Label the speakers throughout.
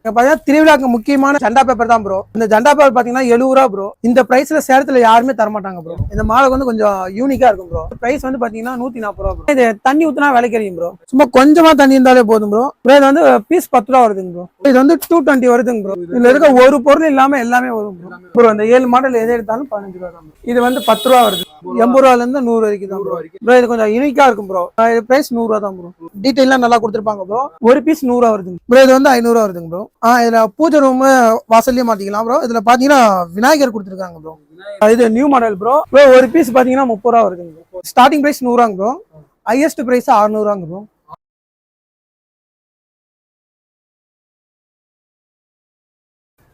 Speaker 1: பாத்தீங்கன்னா திருவிழாக்கு முக்கியமான ஜெண்டா பேப்பர் தான் ப்ரோ. இந்த ஜெண்டா பேப்பர் பாத்தீங்கன்னா 70 ரூபா ப்ரோ. இந்த பிரைஸ்ல சேலத்துல யாருமே தர மாட்டாங்க ப்ரோ. இந்த மாலை வந்து கொஞ்சம் யூனிக்கா இருக்கும் ப்ரோ. பிரைஸ் வந்து பாத்தீங்கன்னா 140 ரூபா ப்ரோ. இது தண்ணி ஊத்துனா விலைக்கறியும் ப்ரோ. சும்மா கொஞ்சமா தண்ணி இருந்தாலே போதும் ப்ரோ. இது வந்து பீஸ் 10 ரூபா வருதுங்க ப்ரோ. இது வந்து 220 வருதுங்க ப்ரோ. இதுல இருக்க ஒரு பொருள் இல்லாம எல்லாமே வரும் ப்ரோ. அந்த 7 மாடல் எது எடுத்தாலும் 15 ரூபா தான். இது வந்து 10 ரூபா வருது. 80 ரூபால இருந்து 100 வரைக்கும் தான் ப்ரோ. இது கொஞ்சம் யூனிக்கா இருக்கும் ப்ரோ. இது பிரைஸ் 100 ரூபா தான் ப்ரோ. டீடைல்லாம் நல்லா கொடுத்துருப்பாங்க ப்ரோ. ஒரு பீஸ் 100 ரூபா வருதுங்க ப்ரோ. இது வந்து 500 ரூபா வருதுங்க ப்ரோ. இதுல பூஜை ரூம் வாசல்லயே மாட்டிக்கலாம் ப்ரோ. இதுல பாத்தீங்கன்னா விநாயகர் கொடுத்துருக்காங்க ப்ரோ. இது நியூ மாடல் ப்ரோ. ஒரு பீஸ் பாத்தீங்கன்னா 30 ரூபா வருதுங்க. ஸ்டார்டிங் பிரைஸ் 100 ரூபாங்க ப்ரோ. ஹையஸ்ட் பிரைஸ் 600 ரூபாங்க ப்ரோ.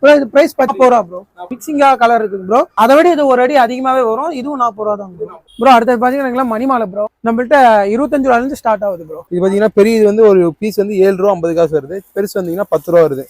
Speaker 1: இது பிரைஸ் 10 ரூபா ப்ரோ. மிக்சிங்கா கலர் இருக்கு ப்ரோ. அதை விட இது ஒரு அடி அதிகமாவே வரும். இதுவும் 40 ரூபா தான் ப்ரோ. அடுத்தது பாத்தீங்கன்னா மணிமாலை ப்ரோ. நம்மள்ட்ட 25 ரூபால இருந்து ஸ்டார்ட் ஆகுது ப்ரோ.
Speaker 2: இது பாத்தீங்கன்னா பெரிய இது வந்து ஒரு பீஸ் வந்து 7 ரூபா 50 காசு வருது. பெருசு வந்தீங்கன்னா 10 ரூபா வருது.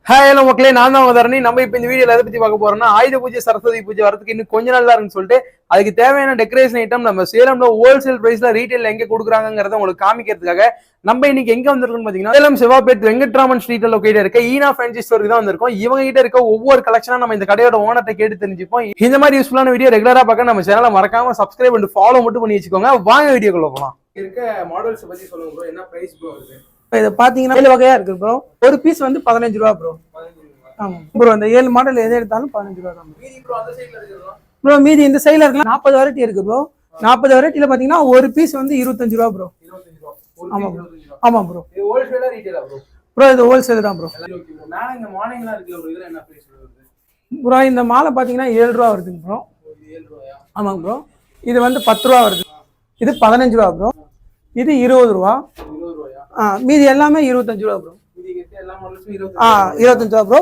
Speaker 2: ஹாய் ஹலோ மக்களே, நான் தான் தரணி. நம்ம இப்ப இந்த வீடியோல எதை பத்தி பார்க்க போறோம்னா, ஆயுத பூஜை சரஸ்வதி பூஜை வரதுக்கு இன்னும் கொஞ்ச நாள் தான் இருக்குன்னு சொல்லிட்டு அதுக்கு தேவையான டெக்கரேஷன் ஐட்டம் நம்ம சேலம்ல ஹோல்சேல் பிரைஸ்ல ரீட்டைல் எங்க கொடுக்குறாங்கிறத உங்களுக்கு காமிக்கிறதுக்காக நம்ம இன்னைக்கு எங்க வந்திருக்கோம்னு பாத்தீங்கன்னா சேலம் செவாப்பேட் வெங்கட்ராமன் ஸ்ட்ரீட்ல லொகேட் இருக்க ஈனா ஃபேன்சி ஸ்டோருக்கு தான் வந்திருக்கோம். இவங்க கிட்ட இருக்க ஒவ்வொரு கலெக்ஷனா நம்ம இந்த கடையோட ஓனர்ட்ட கேட்டு தெரிஞ்சுப்போம். இந்த மாதிரி யூஸ்ஃபுல்லான வீடியோ ரெகுலரா பார்க்க நம்ம சேனலை மறக்காம சப்ஸ்கிரைப் பண்ணி ஃபாலோ மட்டும் பண்ணி வச்சுக்கோங்க. வாங்க வீடியோக்குள்ள போலாம். இருக்க மாடல்ஸ் பத்தி சொல்லுங்க ப்ரோ. என்ன பிரைஸ் ப்ரோ வருது?
Speaker 1: இது பாத்தீங்கன்னா 7 வகையா இருக்கு ப்ரோ. ஒரு பீஸ் வந்து 15 ரூபா ப்ரோ. ஆமா ப்ரோ. அந்த 7 மாடல் எது எடுத்தாலும் 15 ரூபா தான் ப்ரோ. மீதி இந்த சைடுல இருக்கலாம் 40 வெரைட்டி இருக்கு ப்ரோ. 40 வெரைட்டில பாத்தீங்கன்னா ஒரு பீஸ் வந்து 25 ரூபா ப்ரோ. ஆமா ப்ரோ. ஆமா ப்ரோ.
Speaker 2: இது ஹோல்சேலா ரீட்டைலா ப்ரோ?
Speaker 1: ப்ரோ இது ஹோல்சேல் தான் ப்ரோ.
Speaker 2: மேல இங்க மார்னிங்லாம் இருக்கு ப்ரோ. இதெல்லாம் என்ன பிரைஸ் வருது
Speaker 1: ப்ரோ? இந்த மாலை பாத்தீங்கன்னா 7 ரூபா வருதுங்க ப்ரோ.
Speaker 2: 7 ரூபாயா?
Speaker 1: ஆமாங்க ப்ரோ. இது வந்து 10 ரூபா வருது. இது 15 ரூபா ப்ரோ. இது 20 ரூபா.
Speaker 2: 20 ரூபாயா?
Speaker 1: மீதி எல்லாமே 25 ரூபா ப்ரோ.
Speaker 2: மீதி எல்லா மாடல்ஸும் 25
Speaker 1: ரூபா ப்ரோ.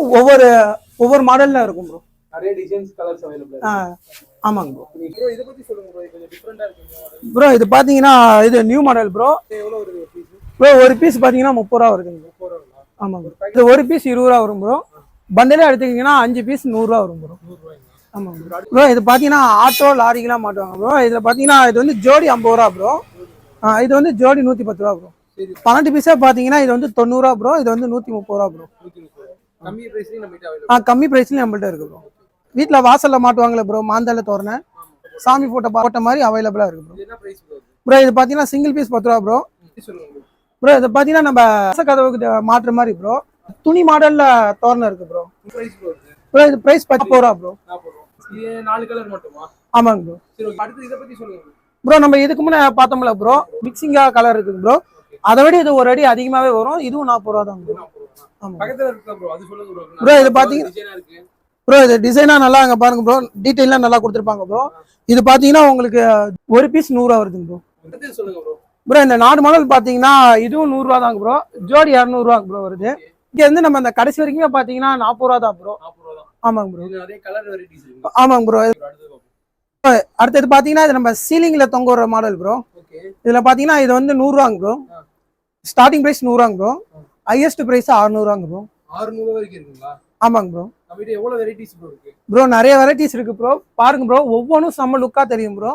Speaker 1: ஒவ்வொரு மாடல்ல இருக்கும் ப்ரோ.
Speaker 2: நிறைய டிசைன்ஸ் கலர்ஸ் அவைலபிள் இருக்கு.
Speaker 1: ஆமாங்க ப்ரோ.
Speaker 2: ப்ரோ இத பத்தி சொல்லுங்க ப்ரோ. கொஞ்சம் டிஃபரண்டா இருக்கு
Speaker 1: ப்ரோ. இது பாத்தீங்கன்னா இது நியூ மாடல் ப்ரோ.
Speaker 2: எவ்வளவு வருது ஒரு பீஸ்
Speaker 1: ப்ரோ? ஒரு பீஸ் பாத்தீங்கன்னா 30 ரூபா வருதுங்க.
Speaker 2: 30 ரூபாயா?
Speaker 1: ஆமாங்க. இது ஒரு பீஸ் 20 ரூபா வரும் ப்ரோ. பண்டலே எடுத்துக்கிட்டீங்கன்னா 5 பீஸ் 100 ரூபா வரும் ப்ரோ.
Speaker 2: 100 ரூபாயா?
Speaker 1: ஆமாங்க ப்ரோ. இது பாத்தீங்கன்னா ஆட்டோ லாரிக்கெல்லாம் மாட்டுவாங்க ப்ரோ. இதுல பாத்தீங்கன்னா இது வந்து ஜோடி 50 ரூபா ப்ரோ. இது வந்து ஜோடி 110 ரூபா ப்ரோ. 12 பீஸா பாத்தீங்கன்னா இது வந்து 90 ரூபா ப்ரோ. இது வந்து 130 ரூபா ப்ரோ.
Speaker 2: கம்மி பிரைஸ்லயும் நம்ம கிட்ட அவைலபிள்.
Speaker 1: கம்மி பிரைஸ்லயும் நம்மள்ட்ட இருக்கு ப்ரோ. வீட்ல வாசல்ல மாட்டுவாங்களே ப்ரோ, மாந்தல தோரணை சாமி போட்ட மாதிரி அவைலபிளா இருக்கு ப்ரோ.
Speaker 2: என்ன பிரைஸ் ப்ரோ?
Speaker 1: ப்ரோ இது பாத்தீங்கன்னா சிங்கிள் பீஸ் 10 ரூபா ப்ரோ.
Speaker 2: சொல்லுங்க
Speaker 1: ப்ரோ. இது பாத்தீங்கன்னா நம்ம கதவுக்கு மாட்டுற மாதிரி ப்ரோ. துணி மாடல்ல தோரணை இருக்கு ப்ரோ.
Speaker 2: Price bro?
Speaker 1: ப்ரோ இது பிரைஸ் 40 ரூபா ப்ரோ.
Speaker 2: 40 ரூபாய். இது 4 கலர் மட்டுமா?
Speaker 1: ஆமாங்க ப்ரோ.
Speaker 2: சரி ஓகே. அடுத்து இத பத்தி சொல்லுங்க
Speaker 1: ப்ரோ. நம்ம இதுக்கு முன்ன பார்த்தோம்ல ப்ரோ, மிக்சிங்கா கலர் இருக்கு ப்ரோ. அதை விட இது ஒரு அடி அதிகமாவே வரும். இதுவும் 40 ரூபா தான் ப்ரோ. ஆமா.
Speaker 2: பக்கத்துல இருக்கு ப்ரோ. அது சொல்லுங்க ப்ரோ.
Speaker 1: ப்ரோ இது பாத்தீங்கன்னா
Speaker 2: டிசைனா இருக்கு
Speaker 1: ப்ரோ. இது டிசைனா நல்லா அங்க பாருங்க ப்ரோ. டீடைல்லாம் நல்லா கொடுத்துருப்பாங்க ப்ரோ. இது பாத்தீங்கன்னா உங்களுக்கு ஒரு பீஸ் 100 ரூபா வருதுங்க ப்ரோ.
Speaker 2: அடுத்து சொல்லுங்க ப்ரோ.
Speaker 1: ப்ரோ இந்த 4 மாடல் பாத்தீங்கன்னா இதுவும் 100 ரூபா தாங்க ப்ரோ. ஜோடி 200 ரூபா ப்ரோ வருது. இங்க இருந்து நம்ம அந்த கடைசி வரைக்கும் பாத்தீங்கன்னா 40 ரூபா தான் ப்ரோ.
Speaker 2: 40 ரூபாய் தான்.
Speaker 1: ஆமாங்க ப்ரோ.
Speaker 2: இது நிறைய கலர் வெரைட்டிஸ் இருக்கு.
Speaker 1: ஆமாங்க ப்ரோ. அடுத்தது பாத்தீங்கன்னா இது நம்ம சீலிங்ல தொங்க வர மாடல் ப்ரோ.
Speaker 2: ஓகே.
Speaker 1: இதுல பாத்தீங்கன்னா இது வந்து 100 ரூபாங்க ப்ரோ. ஸ்டார்டிங் பிரைஸ் 100 ரூபாங்க ப்ரோ. ஹையஸ்ட் பிரைஸ் 600 ரூபாங்க ப்ரோ.
Speaker 2: 600 வரைக்கும் இருக்குங்களா?
Speaker 1: ஆமாங்க ப்ரோ.
Speaker 2: நம்மகிட்ட எவ்வளவு வெரைட்டிஸ் ப்ரோ இருக்கு?
Speaker 1: ப்ரோ நிறைய வெரைட்டிஸ் இருக்கு ப்ரோ. பாருங்க ப்ரோ. ஒவ்வொன்றும் செம்ம லுக்கா தெரியும் ப்ரோ.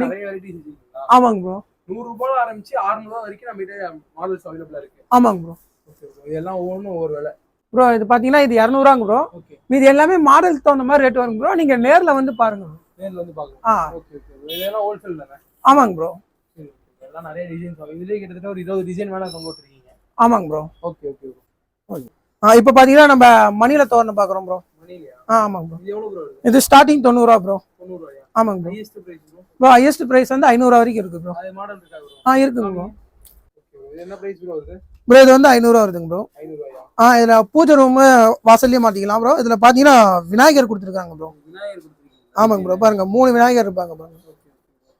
Speaker 2: நிறைய வெரைட்டிஸ் இருக்குங்களா?
Speaker 1: ஆமாங்க ப்ரோ.
Speaker 2: 100 ரூபாயில ஆரம்பிச்சு 600 ரூபாய் வரைக்கும் நம்மகிட்ட மாடல்ஸ் அவைலபிளா இருக்கு.
Speaker 1: ஆமாங்க ப்ரோ.
Speaker 2: Okay bro. இதெல்லாம் ஒவ்வொன்றும் ஒவ்வொரு விலை
Speaker 1: ப்ரோ. இது பாத்தீங்கன்னா இது 200 ரூபாங்க ப்ரோ.
Speaker 2: ஓகே.
Speaker 1: மீதி எல்லாமே மாடலுக்கு தகுந்த மாதிரி ரேட் வரும் ப்ரோ. நீங்க நேர்ல வந்து பாருங்க.
Speaker 2: நேர்ல வந்து பாக்கலாம். Okay okay. இதெல்லாம் ஹோல்சேல் தானே?
Speaker 1: ஆமாங்க ப்ரோ.
Speaker 2: சரி ஓகே. எல்லாம் நிறைய டிசைன்ஸ் வரும். இதுலயே கிட்டத்தட்ட ஒரு 20 டிசைன் வேணா தொங்க விட்டுருக்கீங்க.
Speaker 1: ஆமாங்க bro.
Speaker 2: Okay okay bro.
Speaker 1: Okay. இப்போ பாத்தீங்கன்னா நம்ம மணில தோரணை பாக்குறோம் ப்ரோ.
Speaker 2: மணிலயா?
Speaker 1: ஆமாங்க ப்ரோ.
Speaker 2: இது எவ்வளவு ப்ரோ?
Speaker 1: இது ஸ்டார்டிங் 90 ரூபா ப்ரோ.
Speaker 2: 90 ரூபாயா?
Speaker 1: ஆமாங்க bro.
Speaker 2: Highest price bro?
Speaker 1: Bro highest price வந்து 500 ரூபா வரைக்கும் இருக்கு ப்ரோ.
Speaker 2: அது மாடல் இருக்கா ப்ரோ?
Speaker 1: இருக்குங்க ப்ரோ.
Speaker 2: ஓகே. இது என்ன பிரைஸ் ப்ரோ வருது?
Speaker 1: ப்ரோ இது வந்து 500 ரூபா வருதுங்க ப்ரோ.
Speaker 2: 500 ரூபாயா?
Speaker 1: இதுல பூஜை ரூம் வாசல்லயே மாட்டிக்கலாம் ப்ரோ. இதுல பாத்தீங்கன்னா விநாயகர் கொடுத்துருக்காங்க ப்ரோ.
Speaker 2: விநாயகர் கொடுத்துருக்கீங்க?
Speaker 1: ஆமாங்க ப்ரோ. பாருங்க 3 விநாயகர் இருப்பாங்க பாருங்க.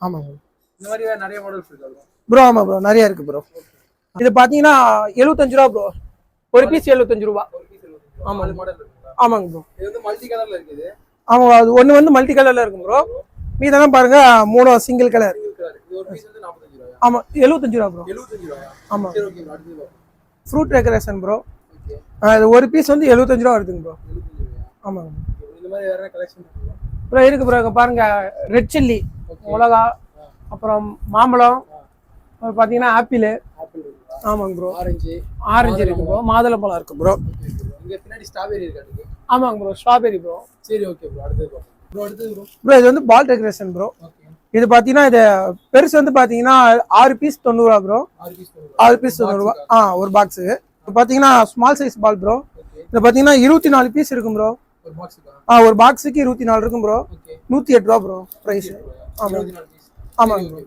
Speaker 1: ஆமாங்க ப்ரோ.
Speaker 2: இந்த மாதிரி வேற நிறைய மாடல்ஸ் இருக்கா
Speaker 1: ப்ரோ? ஆமா ப்ரோ. நிறைய இருக்கு ப்ரோ. இது பாத்தீங்கன்னா 75 ரூபா ப்ரோ. ஒரு பீஸ் 75 ரூபா.
Speaker 2: ஆமா. அது மாடல் இருக்குங்களா?
Speaker 1: ஆமாங்க ப்ரோ.
Speaker 2: இது வந்து மல்டி கலர்ல இருக்குது.
Speaker 1: ஆமா. அது ஒன்னு வந்து மல்டி கலர்ல இருக்கும் ப்ரோ. மீதெல்லாம் பாருங்க 3 சிங்கிள் கலர்.
Speaker 2: இது ஒரு பீஸ் வந்து 45 ரூபாயா?
Speaker 1: ஆமா 75 ரூபா ப்ரோ.
Speaker 2: 75 ரூபாயா?
Speaker 1: ஆமா.
Speaker 2: சரி ஓகே. அடுத்து bro.
Speaker 1: Fruit decoration bro.
Speaker 2: Okay.
Speaker 1: அது ஒரு பீஸ் வந்து 75 ரூபா வருதுங்க ப்ரோ.
Speaker 2: 75 ரூபாயா?
Speaker 1: ஆமாங்க.
Speaker 2: இந்த மாதிரி வேற கலெக்ஷன் இருக்குங்களா
Speaker 1: ப்ரோ? இருக்கு ப்ரோ. பாருங்க ரெட் சில்லி மிளகா அப்புறம் மாம்பழம், அப்புறம் பார்த்தீங்கன்னா ஆப்பிள்.
Speaker 2: ஆப்பிள் இருக்குங்களா?
Speaker 1: ஆமாங்க ப்ரோ.
Speaker 2: ஆரஞ்சு
Speaker 1: இருக்கு ப்ரோ, மாதுளம்பழம் இருக்கு ப்ரோ.
Speaker 2: இங்க பின்னாடி ஸ்ட்ராபெரி இருக்கு.
Speaker 1: ஆமாங்க ப்ரோ, ஸ்ட்ராபெரி ப்ரோ.
Speaker 2: சரி ஓகே ப்ரோ. அடுத்தது
Speaker 1: ப்ரோ இது வந்து பால் டெக்கரேஷன் ப்ரோ.
Speaker 2: ஓகே.
Speaker 1: இது பார்த்தீங்கன்னா இது பெருசு வந்து பார்த்தீங்கன்னா 6 பீஸ் 90 ரூபா ப்ரோ. 6 பீஸ் 90 ரூபா. ஒரு பாக்ஸு. இப்போ பார்த்தீங்கன்னா ஸ்மால் சைஸ் பால் ப்ரோ. இது பார்த்தீங்கன்னா 24 பீஸ் இருக்கும் ப்ரோ.
Speaker 2: ஒரு பாக்ஸுக்கு?
Speaker 1: ஒரு பாக்ஸுக்கு 24 இருக்கும் ப்ரோ. 108 ரூபா ப்ரோ ப்ரைஸ். ஆமாங்க ப்ரோ.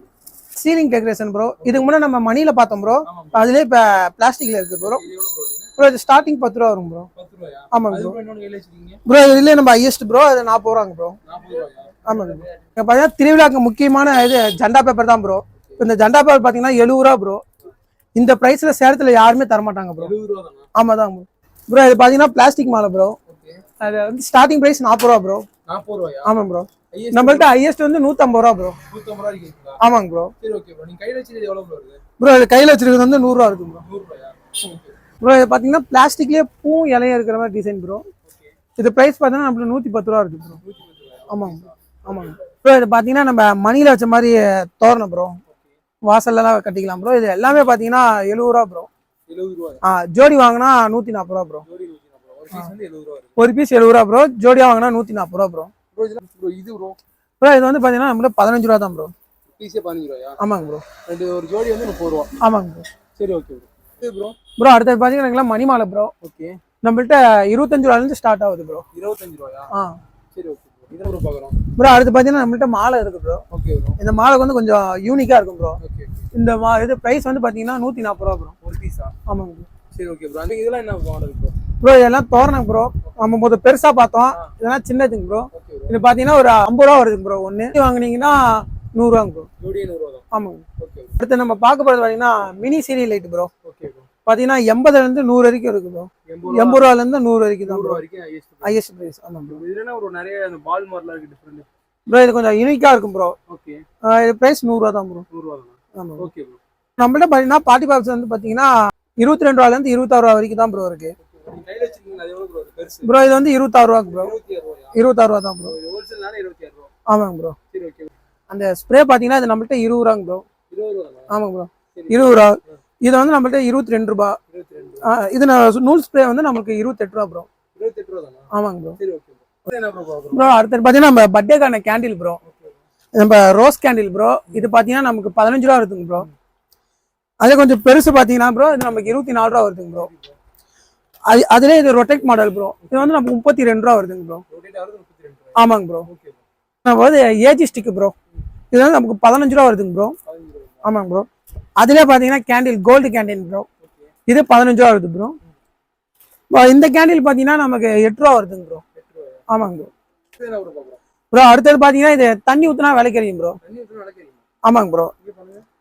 Speaker 1: Ceiling decoration bro. இதுக்கு முன்னாடி நம்ம மணியில பார்த்தோம் ப்ரோ. அதுலேயே இப்போ பிளாஸ்டிக்ல இருக்கு ப்ரோ. ப்ரோ இது ஸ்டார்டிங் 10 ரூபா வரும் ப்ரோ. ஆமாங்க ப்ரோ. ப்ரோ இதுலேயே நம்ம ஹையஸ்ட் ப்ரோ, அது 40 ரூபாங்க ப்ரோ. ஆமாங்க ப்ரோ. இங்கே பார்த்தீங்கன்னா திருவிழாக்கு முக்கியமான இது ஜெண்டா பேப்பர் தான் ப்ரோ. இப்போ இந்த ஜெண்டா பேப்பர் பார்த்தீங்கன்னா 70 ரூபா ப்ரோ. இந்த ப்ரைஸில் சேலத்தில் யாருமே தரமாட்டாங்க ப்ரோ. ஆமாம் தான் ப்ரோ. ப்ரோ இது பார்த்தீங்கன்னா பிளாஸ்டிக் மாலை ப்ரோ. அது வந்து ஸ்டார்டிங் ப்ரைஸ் 40 ரூபா ப்ரோ.
Speaker 2: 40 ரூபாயா?
Speaker 1: ஆமாம் ப்ரோ. நம்மள்ட்ட ஹையஸ்ட் வந்து 150 ரூபா ப்ரோ.
Speaker 2: 150 ரூபாய் இருக்குங்களா?
Speaker 1: ஆமாங்க ப்ரோ.
Speaker 2: சரி ஓகே ப்ரோ. நீங்க கையில வச்சிருக்கிறது எவ்வளவு ப்ரோ வருது?
Speaker 1: ப்ரோ இது கையில் வச்சிருக்கிறது வந்து 100 ரூபா இருக்கு ப்ரோ.
Speaker 2: 100 ரூபாயா?
Speaker 1: ப்ரோ இது பார்த்தீங்கன்னா பிளாஸ்டிக்லேயே பூ இலையா இருக்கிற மாதிரி டிசைன் ப்ரோ. இது ப்ரைஸ் பார்த்தீங்கன்னா நம்மளுக்கு 110 ரூபா இருக்கு ப்ரோ. ஆமாங்க ப்ரோ. ஆமாங்க ப்ரோ. இது பார்த்தீங்கன்னா நம்ம மணியில் வச்ச மாதிரி தோரணம் ப்ரோ. வாசல்லாம் கட்டிக்கலாம் ப்ரோ. இது எல்லாமே பார்த்தீங்கன்னா 70 ரூபா ப்ரோ.
Speaker 2: 70 ரூபாயா?
Speaker 1: ஜோடி வாங்கினா 140 ரூபா ப்ரோ.
Speaker 2: ஜோடி 140 ரூபாய். ஒரு பீஸ் வந்து 70 ரூபாய் இருக்கு.
Speaker 1: ஒரு பீஸ் 70 ரூபா ப்ரோ. ஜோடியா வாங்கினா 140 ரூபா ப்ரோ.
Speaker 2: ப்ரோ இது ப்ரோ
Speaker 1: ப்ரோ இது வந்து பார்த்தீங்கன்னா நம்மளுக்கு 15 ரூபா தான் ப்ரோ.
Speaker 2: பீஸே 15 ரூபாயா?
Speaker 1: ஆமாங்க ப்ரோ.
Speaker 2: ஒரு ஜோடி வந்து 30 ரூபா.
Speaker 1: ஆமாங்க ப்ரோ.
Speaker 2: சரி ஓகே ப்ரோ. இது ப்ரோ
Speaker 1: அடுத்தது பார்த்தீங்கன்னா மணிமாலை ப்ரோ.
Speaker 2: ஓகே.
Speaker 1: நம்மள்ட்ட 25 ரூபாயிலேருந்து ஸ்டார்ட் ஆகுது ப்ரோ.
Speaker 2: 25 ரூபாயா? சரி ஓகே ப்ரோ. இதை ப்ரோ பார்க்குறோம்
Speaker 1: ப்ரோ. அடுத்து பார்த்தீங்கன்னா நம்மள்ட்ட மாலை இருக்கு ப்ரோ.
Speaker 2: Okay bro.
Speaker 1: இந்த மாலை வந்து கொஞ்சம் யூனிக்காக இருக்கும் ப்ரோ.
Speaker 2: ஓகே.
Speaker 1: இந்த இது ப்ரைஸ் வந்து பார்த்தீங்கன்னா 140 ரூபா ப்ரோ.
Speaker 2: ஒரு பீஸா?
Speaker 1: ஆமாங்க ப்ரோ.
Speaker 2: சரி ஓகே ப்ரோ. இதெல்லாம் என்ன மாடல் ப்ரோ?
Speaker 1: ப்ரோ இதெல்லாம் தோரணம் ப்ரோ. நம்ம முதல் பெருசாக பார்த்தோம், இதெல்லாம் சின்னதுங்க ப்ரோ. இது பார்த்தீங்கன்னா ஒரு 50 ரூபா வருதுங்க ப்ரோ. ஒன்று வாங்கினீங்கன்னா 100 ரூபாங்க ப்ரோ.
Speaker 2: ஜோடியே 100 ரூபா தான்.
Speaker 1: ஆமாங்க.
Speaker 2: ஓகே.
Speaker 1: அடுத்து நம்ம பார்க்க போகிறது பார்த்தீங்கன்னா mini serial light bro.
Speaker 2: Okay bro.
Speaker 1: பார்த்தீங்கன்னா 80லேருந்து 100 வரைக்கும் இருக்கு ப்ரோ. 80 ரூபாலேருந்து 100 வரைக்கும் தான்
Speaker 2: 100
Speaker 1: ப்ரோ.
Speaker 2: ரூபா வரைக்கும்
Speaker 1: ஹையஸ்ட் ப்ரைஸ். ஆமாம் ப்ரோ.
Speaker 2: இதுல என்ன ஒரு நிறைய அந்த பால் மாடலாம் இருக்கு டிஃபரெண்ட்
Speaker 1: ப்ரோ. இது கொஞ்சம் யூனிக்காக இருக்கும் ப்ரோ.
Speaker 2: ஓகே.
Speaker 1: இது ப்ரைஸ் 100 ரூபா தான் ப்ரோ.
Speaker 2: 100 ரூபா தான்.
Speaker 1: ஆமாம்.
Speaker 2: Okay bro.
Speaker 1: நம்மள்ட்ட பார்த்தீங்கன்னா பார்ட்டி பாக்ஸ் வந்து பார்த்தீங்கன்னா 22 ரூபாலேருந்து 26 ரூபா வரைக்கும் தான் ப்ரோ இருக்கு.
Speaker 2: நீங்க கையில வச்சிருக்கீங்க அது எவ்வளவு ப்ரோ பெருசு?
Speaker 1: ப்ரோ இது வந்து 26 ரூபாய்க்கு ப்ரோ.
Speaker 2: 26 ரூபாயா?
Speaker 1: 26 ரூபா தான் ப்ரோ.
Speaker 2: ஹோல்சேல்னால 26 ரூபா.
Speaker 1: ஆமாங்க ப்ரோ.
Speaker 2: சரி ஓகே.
Speaker 1: அந்த ஸ்ப்ரே பார்த்தீங்கன்னா இது நம்மள்ட்ட 20 ரூபாங்க ப்ரோ.
Speaker 2: 20 ரூபா தானா?
Speaker 1: ஆமாங்க ப்ரோ. 20 ரூபா. இது வந்து நம்மள்ட்ட 22 ரூபா.
Speaker 2: 22.
Speaker 1: இது நூல் ஸ்ப்ரே வந்து நமக்கு 28 ரூபா ப்ரோ.
Speaker 2: 28 ரூபா தானா?
Speaker 1: ஆமாங்க ப்ரோ.
Speaker 2: சரி ஓகே ப்ரோ. என்ன ப்ரோ பாக்குறோம்?
Speaker 1: ப்ரோ அடுத்து பார்த்தீங்கன்னா நம்ம பர்த்டேக்கான கேண்டில் ப்ரோ. நம்ம ரோஸ் கேண்டில் ப்ரோ. இது பார்த்தீங்கன்னா நமக்கு 15 ரூபா வருதுங்க ப்ரோ. அதே கொஞ்சம் பெருசு பார்த்தீங்கன்னா ப்ரோ இது நமக்கு 24 ரூபா வருதுங்க ப்ரோ. அதுலேயே இது ரொட்டேட் மாடல் ப்ரோ. இது வந்து நமக்கு 32 ரூபா வருதுங்க ப்ரோ. ஆமாங்க ப்ரோ. நம்ம வந்து ஏஜி ஸ்டிக் ப்ரோ. இது வந்து நமக்கு 15 ரூபா வருதுங்க ப்ரோ. ஆமாங்க ப்ரோ. அதுலேயே பார்த்தீங்கன்னா கேண்டில் கோல்டு கேண்டில் ப்ரோ. இது 15 ரூபா வருது ப்ரோ. இந்த கேண்டில் பார்த்தீங்கன்னா நமக்கு 8 ரூபா வருதுங்க ப்ரோ. ஆமாங்க ப்ரோ. ப்ரோ அடுத்தது பார்த்தீங்கன்னா இது தண்ணி ஊற்றினா விலைக்கறியும் ப்ரோ. ஆமாங்க ப்ரோ.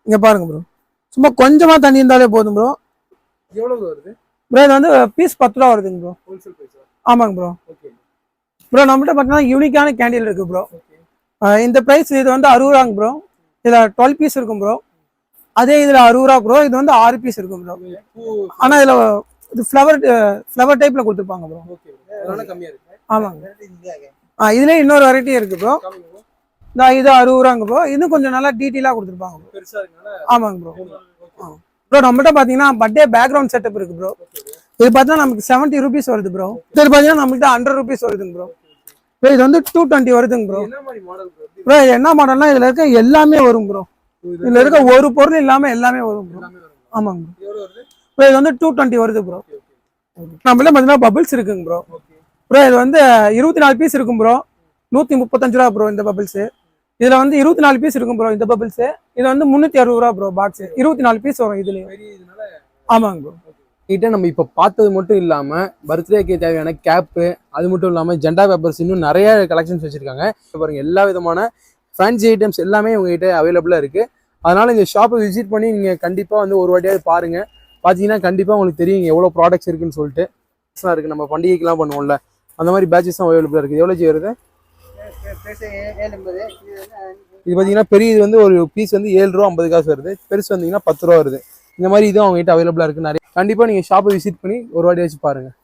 Speaker 1: இங்கே பாருங்க ப்ரோ. சும்மா கொஞ்சமாக தண்ணி இருந்தாலே போதும் ப்ரோ.
Speaker 2: எவ்வளவு வருது
Speaker 1: ப்ரோ? இது வந்து பீஸ் 10 ரூபா வருதுங்க ப்ரோ.
Speaker 2: ஹோல்சேல் பிரைஸா?
Speaker 1: ஆமாங்க ப்ரோ.
Speaker 2: ஓகே
Speaker 1: ப்ரோ நம்மகிட்ட பார்த்தீங்கன்னா யூனிக்கான கேண்டில் இருக்கு ப்ரோ. இந்த ப்ரைஸ் இது வந்து 60 ரூபாங்க ப்ரோ. இதில் 12 பீஸ் இருக்கும் ப்ரோ. அதே இதில் 60 ரூபா ப்ரோ. இது வந்து 6 பீஸ் இருக்கும் ப்ரோ. ஆனால் இதில் இது ஃப்ளவர் டைப்பில் கொடுத்துருப்பாங்க ப்ரோ.
Speaker 2: ஓகே. அதனால கம்மியா இருக்கு.
Speaker 1: ஆமாங்க. இதுலேயே இன்னொரு வெரைட்டி இருக்கு ப்ரோ. இது 60 ரூபாங்க ப்ரோ. இன்னும் கொஞ்சம் நல்லா டீட்டெயிலாக கொடுத்துருப்பாங்க ப்ரோ.
Speaker 2: பெருசா இருக்கனால.
Speaker 1: ஆமாங்க ப்ரோ. ப்ரோ நம்மகிட்ட பார்த்தீங்கன்னா பர்த்டே பேக்ரவுண்ட் செட்டப் இருக்கு ப்ரோ. இது பார்த்தீங்கன்னா நமக்கு 70 ருபீஸ் வருது ப்ரோ. இது பார்த்தீங்கன்னா நம்மகிட்ட 100 ருபீஸ் வருதுங்க ப்ரோ. ப்ரோ இது வந்து 220 வருதுங்க ப்ரோ.
Speaker 2: என்ன மாதிரி மாடல் ப்ரோ?
Speaker 1: ப்ரோ இது என்ன மாடல்னா இதில் இருக்க எல்லாமே வரும் ப்ரோ. இதில் இருக்க ஒரு பொருள் இல்லாமல் எல்லாமே வரும் ப்ரோ. ஆமாங்க ப்ரோ.
Speaker 2: எவ்வளவு வருது?
Speaker 1: ப்ரோ இது வந்து 220 வருது ப்ரோ. நம்மள பார்த்தீங்கன்னா பபிள்ஸ் இருக்குங்க ப்ரோ. ப்ரோ இது வந்து 24 பீஸ் இருக்கும் ப்ரோ. 135 ரூபா ப்ரோ இந்த பபிள்ஸ். இதுல வந்து 24 பீஸ் இருக்கும் ப்ரோ இந்த பபிள்ஸ். இது வந்து 360 ரூபா ப்ரோ பாக்ஸ். 24 பீஸ் வரும் இதுலயும். ஆமாங்க ப்ரோ.
Speaker 2: கிட்ட நம்ம இப்போ பார்த்தது மட்டும் இல்லாமல் பர்த்டேக்கு தேவையான கேப்பு, அது மட்டும் இல்லாமல் ஜெண்டா பேப்பர்ஸ் இன்னும் நிறைய கலெக்ஷன்ஸ் வச்சுருக்காங்க. பாருங்கள் எல்லா விதமான ஃபேன்சி ஐட்டம்ஸ் எல்லாமே உங்ககிட்ட அவைலபிளாக இருக்குது. அதனால் இந்த ஷாப்பை விசிட் பண்ணி நீங்கள் கண்டிப்பாக வந்து ஒரு வாட்டியாவது பாருங்கள். பார்த்தீங்கன்னா கண்டிப்பாக உங்களுக்கு தெரியும் எவ்வளோ ப்ராடக்ட்ஸ் இருக்குன்னு சொல்லிட்டு. இருக்குது நம்ம பண்டிகைக்கெலாம் பண்ணுவோம்ல அந்த மாதிரி பேட்சஸும் அவைலபிளாக இருக்குது. எவ்வளோ வருது? இது பார்த்தீங்கன்னா பெரிய இது வந்து ஒரு பீஸ் வந்து 7 ரூபா 50 காசு வருது. பெருசு வந்தீங்கன்னா 10 ரூபா வருது. இந்த மாதிரி இதுவும் அவங்ககிட்ட அவைலபிளாக இருக்குது நிறைய. கண்டிப்பாக நீங்கள் ஷாப்பை விசிட் பண்ணி ஒரு வாட்டி வச்சு பாருங்கள்.